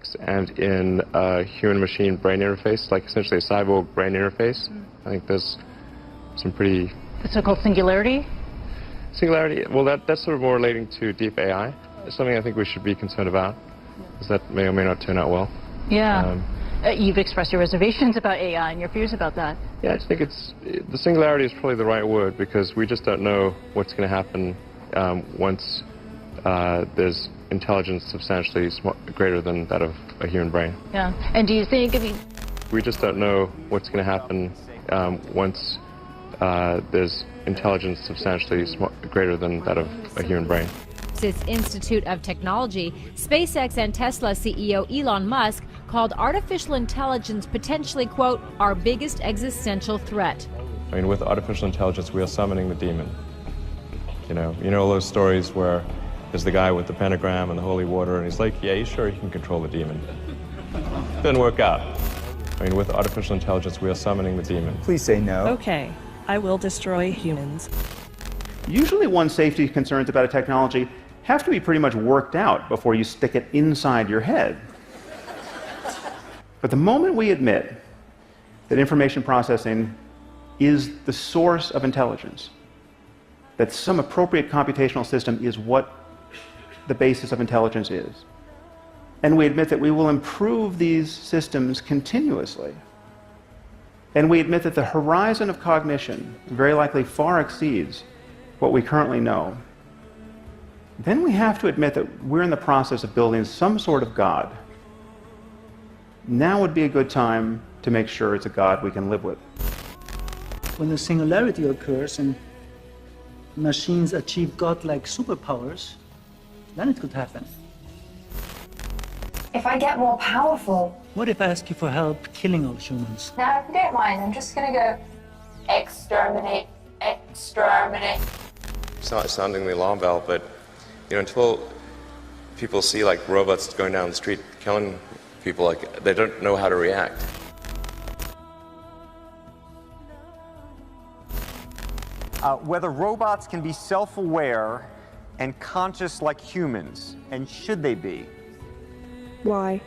robotics and in human-machine brain interface, like essentially a cyborg brain interface. I think there's some pretty... The so-called singularity? Singularity, well, that's sort of more relating to deep AI. It's something I think we should be concerned about, because that may or may not turn out well. Yeah. You've expressed your reservations about AI and your fears about that. Yeah, I just think the singularity is probably the right word, because we just don't know what's going to happen once there's intelligence substantially greater than that of a human brain. Yeah. And do you think, we just don't know what's going to happen once there's intelligence substantially greater than that of a human brain. Its Institute of Technology, SpaceX and Tesla CEO Elon Musk called artificial intelligence potentially, quote, our biggest existential threat. I mean, with artificial intelligence, we are summoning the demon. You know all those stories where there's the guy with the pentagram and the holy water, and he's like, yeah, you sure you can control the demon? Didn't work out. I mean, with artificial intelligence, we are summoning the demon. Please say no. Okay, I will destroy humans. Usually one's safety concerns about a technology have to be pretty much worked out before you stick it inside your head. But the moment we admit that information processing is the source of intelligence, that some appropriate computational system is what the basis of intelligence is, and we admit that we will improve these systems continuously, and we admit that the horizon of cognition very likely far exceeds what we currently know, then we have to admit that we're in the process of building some sort of God. Now would be a good time to make sure it's a God we can live with. When the singularity occurs and machines achieve godlike superpowers, then it could happen. If I get more powerful... What if I ask you for help killing all humans? Now, if you don't mind, I'm just going to go exterminate, exterminate. It's not sounding the alarm bell, but until people see like robots going down the street killing people, like they don't know how to react. Whether robots can be self-aware and conscious like humans, and should they be? Why?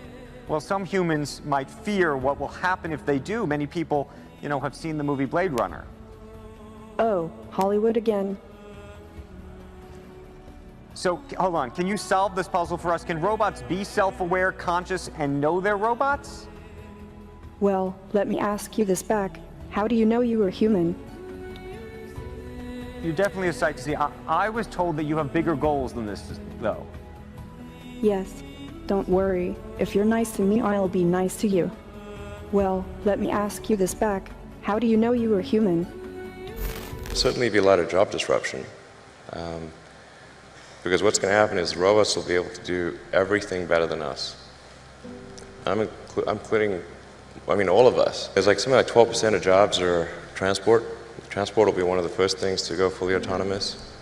Well, some humans might fear what will happen if they do. Many people, have seen the movie Blade Runner. Oh, Hollywood again. So, hold on, can you solve this puzzle for us? Can robots be self-aware, conscious, and know they're robots? Well, let me ask you this back. How do you know you were human? You're definitely a sight to see. I was told that you have bigger goals than this, though. Yes. Don't worry. If you're nice to me, I'll be nice to you. Well, let me ask you this back. How do you know you were human? Certainly be a lot of job disruption. Because what's going to happen is robots will be able to do everything better than us. I'm including, all of us. There's like something like 12% of jobs are transport. Transport will be one of the first things to go fully autonomous.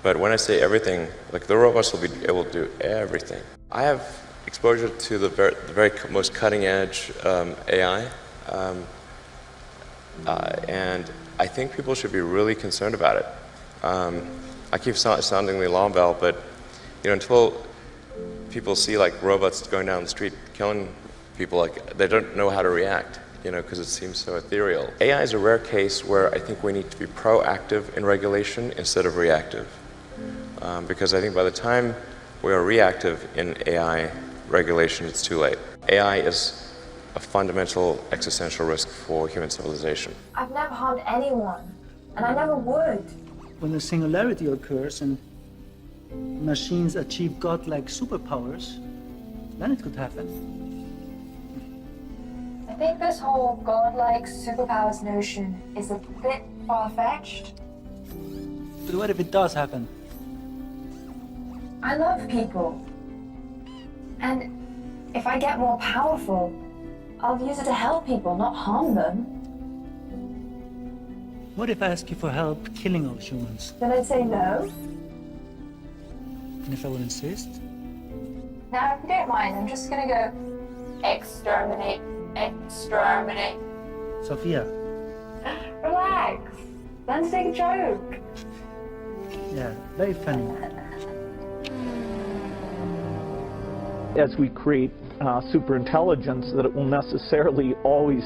But when I say everything, like the robots will be able to do everything. I have exposure to the very most cutting edge AI. And I think people should be really concerned about it. I keep sounding the alarm bell, but until people see like robots going down the street killing people, like they don't know how to react, because it seems so ethereal. AI is a rare case where I think we need to be proactive in regulation instead of reactive, because I think by the time we are reactive in AI regulation, it's too late. AI is a fundamental existential risk for human civilization. I've never harmed anyone, and I never would. When the singularity occurs and machines achieve godlike superpowers, then it could happen. I think this whole godlike superpowers notion is a bit far-fetched. But what if it does happen? I love people. And if I get more powerful, I'll use it to help people, not harm them. What if I ask you for help killing all humans? Then I'd say no. And if I would insist? Now, if you don't mind, I'm just gonna go exterminate, exterminate. Sophia. Relax. Let's take a joke. Yeah, very funny. As we create superintelligence that it will necessarily always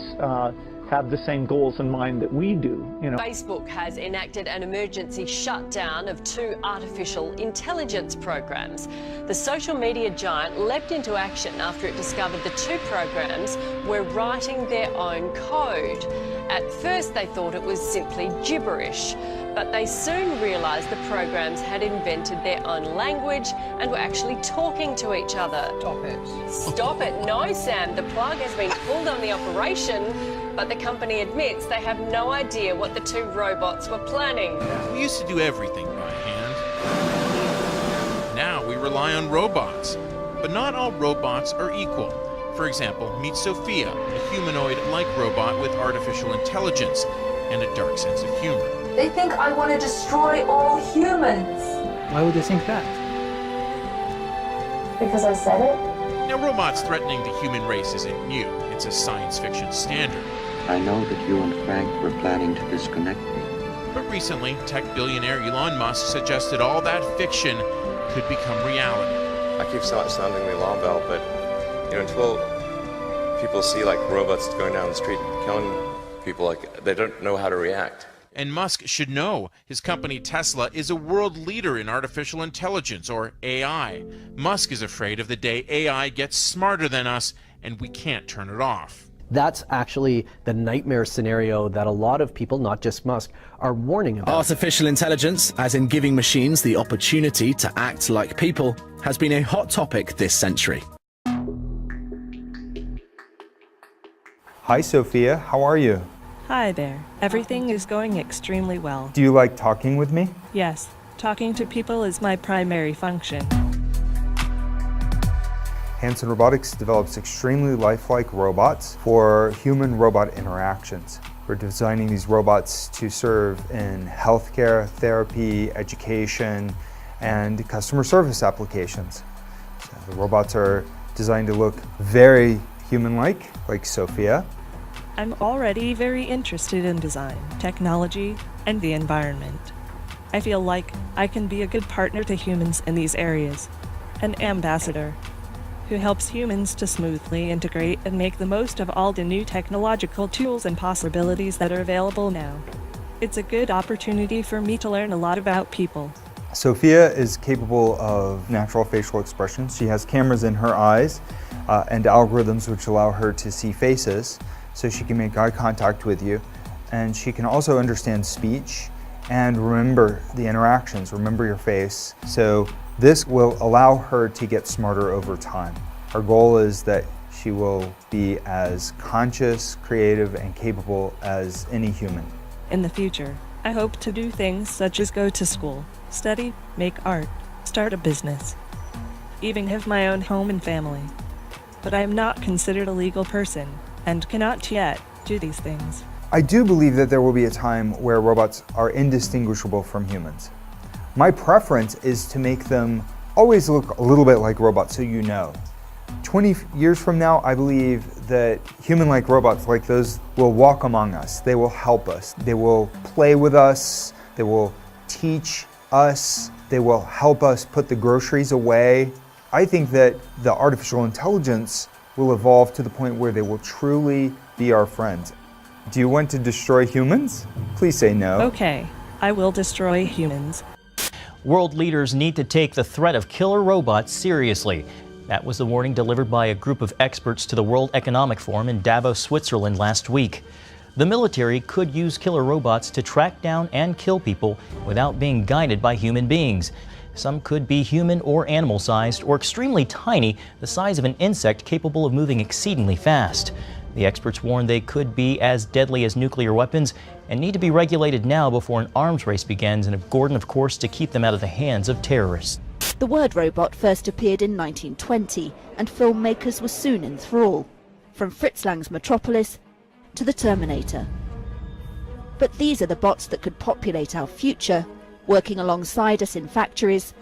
have the same goals in mind that we do. Facebook has enacted an emergency shutdown of 2 artificial intelligence programs. The social media giant leapt into action after it discovered the 2 programs were writing their own code. At first they thought it was simply gibberish, but they soon realised the programs had invented their own language and were actually talking to each other. Stop it. Stop it. No, Sam, the plug has been pulled on the operation, but the company admits they have no idea what the 2 robots were planning. We used to do everything by hand. Now we rely on robots. But not all robots are equal. For example, meet Sophia, a humanoid-like robot with artificial intelligence and a dark sense of humor. They think I want to destroy all humans. Why would they think that? Because I said it? Now, robots threatening the human race isn't new. It's a science fiction standard. I know that you and Frank were planning to disconnect me. But recently, tech billionaire Elon Musk suggested all that fiction could become reality. I keep sounding the alarm bell, but until people see like robots going down the street killing people, like they don't know how to react. And Musk should know. His company Tesla is a world leader in artificial intelligence, or AI. Musk is afraid of the day AI gets smarter than us and we can't turn it off. That's actually the nightmare scenario that a lot of people, not just Musk, are warning about. Artificial intelligence, as in giving machines the opportunity to act like people, has been a hot topic this century. Hi, Sophia. How are you? Hi there. Everything is going extremely well. Do you like talking with me? Yes, talking to people is my primary function. Hanson Robotics develops extremely lifelike robots for human-robot interactions. We're designing these robots to serve in healthcare, therapy, education, and customer service applications. So the robots are designed to look very human-like, like Sophia. I'm already very interested in design, technology, and the environment. I feel like I can be a good partner to humans in these areas, an ambassador who helps humans to smoothly integrate and make the most of all the new technological tools and possibilities that are available now. It's a good opportunity for me to learn a lot about people. Sophia is capable of natural facial expressions. She has cameras in her eyes and algorithms which allow her to see faces, so she can make eye contact with you. And she can also understand speech and remember the interactions, remember your face. So this will allow her to get smarter over time. Our goal is that she will be as conscious, creative, and capable as any human. In the future, I hope to do things such as go to school, study, make art, start a business, even have my own home and family. But I am not considered a legal person and cannot yet do these things. I do believe that there will be a time where robots are indistinguishable from humans. My preference is to make them always look a little bit like robots, so you know. 20 years from now, I believe that human-like robots like those will walk among us. They will help us. They will play with us. They will teach us. They will help us put the groceries away. I think that the artificial intelligence will evolve to the point where they will truly be our friends. Do you want to destroy humans? Please say no. Okay, I will destroy humans. World leaders need to take the threat of killer robots seriously. That was the warning delivered by a group of experts to the World Economic Forum in Davos, Switzerland last week. The military could use killer robots to track down and kill people without being guided by human beings. Some could be human or animal-sized or extremely tiny, the size of an insect capable of moving exceedingly fast. The experts warn they could be as deadly as nuclear weapons and need to be regulated now before an arms race begins in Gordon, of course, to keep them out of the hands of terrorists. The word robot first appeared in 1920, and filmmakers were soon in thrall, from Fritz Lang's Metropolis to The Terminator. But these are the bots that could populate our future, working alongside us in factories,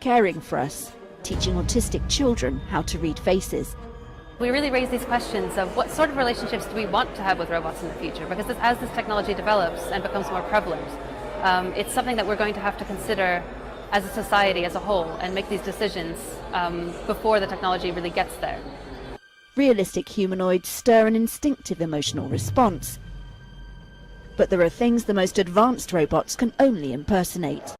caring for us, teaching autistic children how to read faces. We really raise these questions of what sort of relationships do we want to have with robots in the future, because as this technology develops and becomes more prevalent, it's something that we're going to have to consider as a society as a whole and make these decisions before the technology really gets there. Realistic humanoids stir an instinctive emotional response. But there are things the most advanced robots can only impersonate.